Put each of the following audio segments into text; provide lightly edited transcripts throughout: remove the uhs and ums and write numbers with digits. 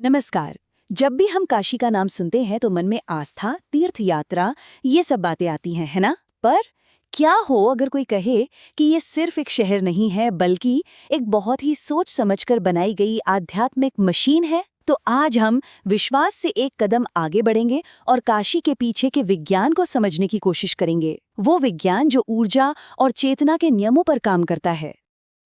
नमस्कार। जब भी हम काशी का नाम सुनते हैं तो मन में आस्था, तीर्थ यात्रा, ये सब बातें आती हैं, है ना? पर क्या हो अगर कोई कहे कि ये सिर्फ एक शहर नहीं है बल्कि एक बहुत ही सोच समझकर बनाई गई आध्यात्मिक मशीन है? तो आज हम विश्वास से एक कदम आगे बढ़ेंगे और काशी के पीछे के विज्ञान को समझने की कोशिश करेंगे। वो विज्ञान जो ऊर्जा और चेतना के नियमों पर काम करता है।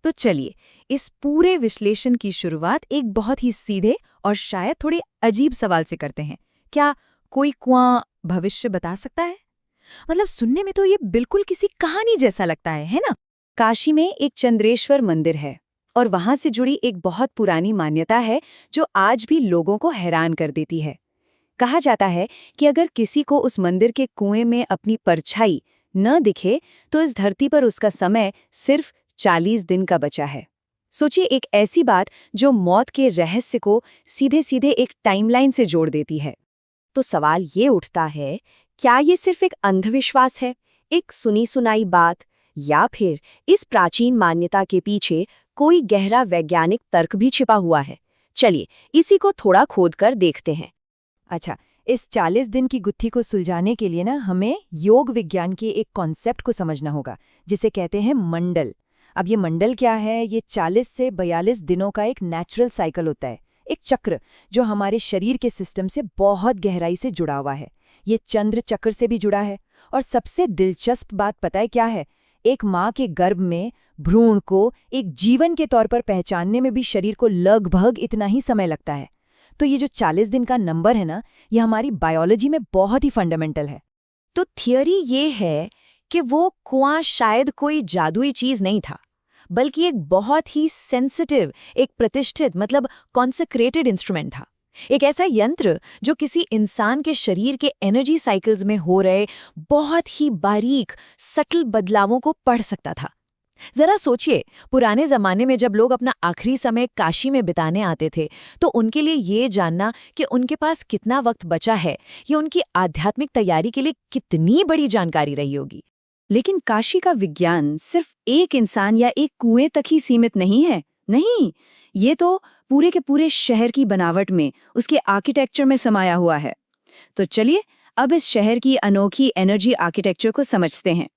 तो चलिए इस पूरे विश्लेषण की शुरुआत एक बहुत ही सीधे और शायद थोड़े अजीब सवाल से करते हैं। क्या कोई कुआं भविष्य बता सकता है? मतलब सुनने में तो ये बिल्कुल किसी कहानी जैसा लगता है ना? काशी में एक चंद्रेश्वर मंदिर है और वहां से जुड़ी एक बहुत पुरानी मान्यता है जो आज भी लोगों को हैरान कर देती है। कहा जाता है कि अगर किसी को उस मंदिर के कुएं में अपनी परछाई न दिखे तो इस धरती पर उसका समय सिर्फ 40 दिन का बचा है। सोचिए, एक ऐसी बात जो मौत के रहस्य को सीधे सीधे एक टाइमलाइन से जोड़ देती है। तो सवाल ये उठता है, क्या ये सिर्फ एक अंधविश्वास है, एक सुनी सुनाई बात, या फिर इस प्राचीन मान्यता के पीछे कोई गहरा वैज्ञानिक तर्क भी छिपा हुआ है? चलिए इसी को थोड़ा खोद कर देखते हैं। अच्छा, इस 40 दिन की गुत्थी को सुलझाने के लिए हमें योग विज्ञान के एक कॉन्सेप्ट को समझना होगा, जिसे कहते हैं मंडल। अब ये मंडल क्या है? ये 40 से 42 दिनों का एक नेचुरल साइकिल होता है, एक चक्र जो हमारे शरीर के सिस्टम से बहुत गहराई से जुड़ा हुआ है। ये चंद्र चक्र से भी जुड़ा है। और सबसे दिलचस्प बात पता है क्या है? एक माँ के गर्भ में भ्रूण को एक जीवन के तौर पर पहचानने में भी शरीर को लगभग इतना ही समय लगता है। तो ये जो 40 दिन का नंबर है ये हमारी बायोलॉजी में बहुत ही फंडामेंटल है। तो थियरी ये है कि वो कुआं शायद कोई जादुई चीज नहीं था, बल्कि एक बहुत ही सेंसिटिव, एक प्रतिष्ठित मतलब कॉन्सेक्रेटेड इंस्ट्रूमेंट था। एक ऐसा यंत्र जो किसी इंसान के शरीर के एनर्जी साइकिल्स में हो रहे बहुत ही बारीक सटल बदलावों को पढ़ सकता था। जरा सोचिए, पुराने जमाने में जब लोग अपना आखिरी समय काशी में बिताने आते थे तो उनके लिए ये जानना कि उनके पास कितना वक्त बचा है, ये उनकी आध्यात्मिक तैयारी के लिए कितनी बड़ी जानकारी रही होगी। लेकिन काशी का विज्ञान सिर्फ एक इंसान या एक कुएं तक ही सीमित नहीं है। नहीं, ये तो पूरे के पूरे शहर की बनावट में, उसके आर्किटेक्चर में समाया हुआ है। तो चलिए अब इस शहर की अनोखी एनर्जी आर्किटेक्चर को समझते हैं।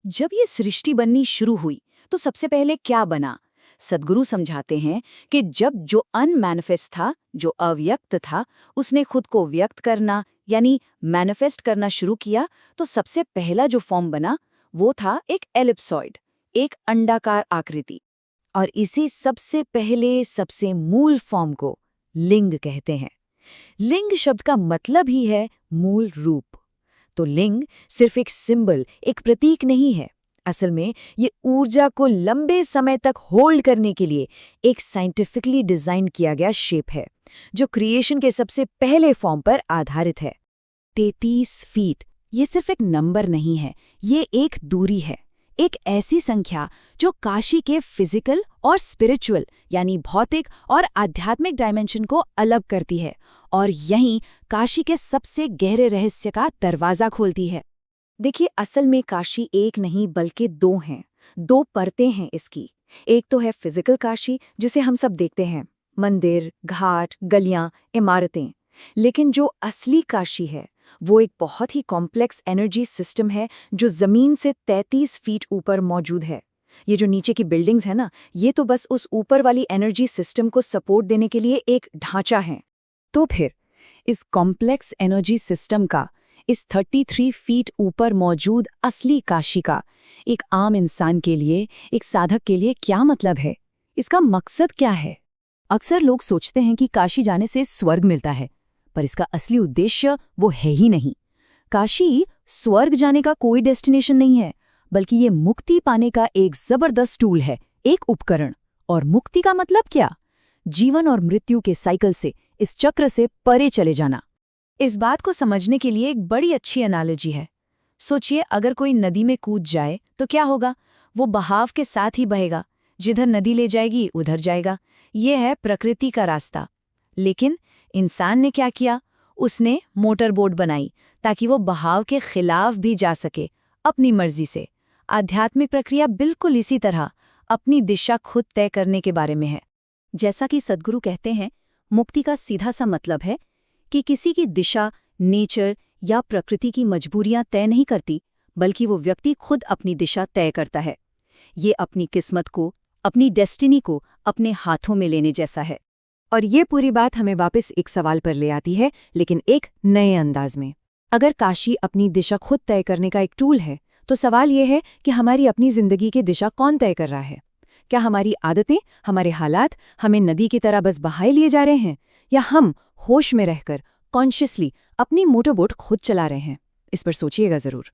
जब ये सृष्टि बननी शुरू हुई तो सबसे पहले क्या बना? सद्गुरु समझाते हैं कि जब जो अनमैनिफेस्ट था, जो अव्यक्त था, उसने खुद को व्यक्त करना यानी मैनिफेस्ट करना शुरू किया, तो सबसे पहला जो फॉर्म बना वो था एक एलिप्सॉइड, एक अंडाकार आकृति। और इसी सबसे पहले सबसे मूल फॉर्म को लिंग कहते हैं। लिंग शब्द का मतलब ही है मूल रूप। तो लिंग सिर्फ एक सिंबल, एक प्रतीक नहीं है। असल में ये ऊर्जा को लंबे समय तक होल्ड करने के लिए एक साइंटिफिकली डिजाइन किया गया शेप है, जो क्रिएशन के सबसे पहले फॉर्म पर आधारित है। 33 फीट ये सिर्फ एक नंबर नहीं है, ये एक दूरी है, एक ऐसी संख्या जो काशी के फिजिकल और स्पिरिचुअल यानी भौतिक और आध्यात्मिक डायमेंशन को अलग करती है और यहीं काशी के सबसे गहरे रहस्य का दरवाजा खोलती है। देखिए, असल में काशी एक नहीं बल्कि दो हैं, दो परतें हैं इसकी। एक तो है फिजिकल काशी, जिसे हम सब देखते हैं, मंदिर, घाट, गलियां, इमारतें। लेकिन जो असली काशी है वो एक बहुत ही कॉम्प्लेक्स एनर्जी सिस्टम है जो जमीन से 33 फीट ऊपर मौजूद है। ये जो नीचे की बिल्डिंग्स है ये तो बस उस ऊपर वाली एनर्जी सिस्टम को सपोर्ट देने के लिए एक ढांचा है। तो फिर इस कॉम्प्लेक्स एनर्जी सिस्टम का, इस 33 फीट ऊपर मौजूद असली काशी का एक आम इंसान के लिए, एक साधक के लिए क्या मतलब है? इसका मकसद क्या है? अक्सर लोग सोचते हैं कि काशी जाने से स्वर्ग मिलता है, पर इसका असली उद्देश्य वो है ही नहीं। काशी स्वर्ग जाने का कोई डेस्टिनेशन नहीं है, बल्कि ये मुक्ति पाने का एक जबरदस्त टूल है, एक उपकरण। और मुक्ति का मतलब क्या? जीवन और मृत्यु के साइकिल से, इस चक्र से परे चले जाना। इस बात को समझने के लिए एक बड़ी अच्छी एनालॉजी है। सोचिए, अगर कोई नदी में कूद जाए तो क्या होगा? वो बहाव के साथ ही बहेगा, जिधर नदी ले जाएगी उधर जाएगा। ये है प्रकृति का रास्ता। लेकिन इंसान ने क्या किया? उसने मोटर बोट बनाई ताकि वो बहाव के खिलाफ भी जा सके, अपनी मर्जी से। आध्यात्मिक प्रक्रिया बिल्कुल इसी तरह अपनी दिशा खुद तय करने के बारे में है। जैसा कि सद्गुरु कहते हैं, मुक्ति का सीधा सा मतलब है कि किसी की दिशा, नेचर या प्रकृति की मजबूरियां तय नहीं करती, बल्कि वो व्यक्ति खुद अपनी दिशा तय करता है। ये अपनी किस्मत को, अपनी डेस्टिनी को अपने हाथों में लेने जैसा है। और ये पूरी बात हमें वापस एक सवाल पर ले आती है, लेकिन एक नए अंदाज में। अगर काशी अपनी दिशा खुद तय करने का एक टूल है, तो सवाल ये है कि हमारी अपनी जिंदगी की दिशा कौन तय कर रहा है? क्या हमारी आदतें, हमारे हालात हमें नदी की तरह बस बहाए लिए जा रहे हैं, या हम होश में रहकर कॉन्शियसली अपनी मोटरबोट खुद चला रहे हैं? इस पर सोचिएगा जरूर।